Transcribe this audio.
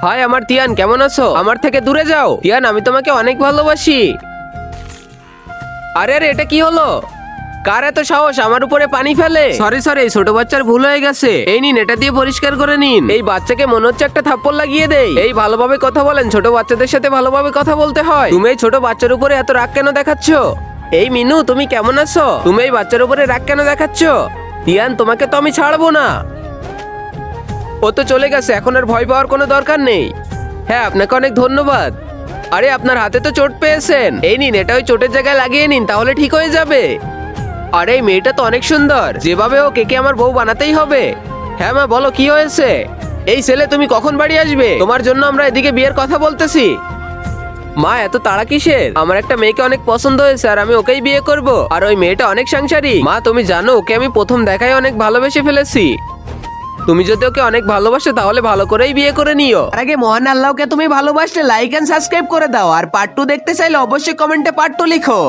High আমার Tian, কেমন আছো? আমার থেকে দূরে যাও তিয়ান, আমি তোমাকে অনেক ভালোবাসি। আরে আরে এটা কি হলো? কার এত সাহস আমার উপরে পানি ফেলে? সরি সরি, ছোট বাচ্চার ভুল হয়ে গেছে। এই নিন, এটা দিয়ে পরিষ্কার করে নিন। এই বাচ্চাকে মনে হচ্ছে একটা থাপ্পড় লাগিয়ে দেই। এই ভালোভাবে কথা বলেন, ছোট বাচ্চাদের সাথে ভালোভাবে কথা বলতে হয়। তুমি এই ছোট বাচ্চার উপরে এত রাগ কেন দেখাচ্ছ? এই মিনু, তুমি কেমন আছো? তুমি এই বাচ্চার উপরে রাগ কেন দেখাচ্ছ? তিয়ান, তোমাকে তো আমি ছাড়বো না। ও তো চলে গেছে, এখন আর ভয় পাওয়ার কোনো দরকার নেই। হ্যাঁ, আপনাকে অনেক ধন্যবাদ। আরে আপনার হাতে তো চোট পেয়েছেন, এই নিন, এটা ওই চোটের জায়গায় লাগিয়ে নিন, তাহলে ঠিক হয়ে যাবে। আরে এই মেয়েটা তো অনেক সুন্দর, যেভাবে ও কেকে আমার বউ বানাতেই হবে। হ্যাঁ মা, বলো কি হয়েছে? এই ছেলে, তুমি কখন বাড়ি আসবে? তোমার জন্য আমরা এদিকে বিয়ের কথা বলতেছি। মা, এত তাড়া কিসের? আমার একটা মেয়েকে অনেক পছন্দ হয়েছে আর আমি ওকেই বিয়ে করব। আর ওই মেয়েটা অনেক সাংসারিক। মা, তুমি জানো ওকে আমি প্রথম দেখায় অনেক ভালোবেসে ফেলেছি। তুমি যদি ওকে অনেক ভালোবাসো তাহলে ভালো করেই বিয়ে করে নিও। আর আগে মহান আল্লাহকে তুমি ভালোবাসলে লাইক এন্ড সাবস্ক্রাইব করে দাও। আর পার্ট 2 দেখতে চাইলে অবশ্যই কমেন্টে পার্ট 2 লিখো।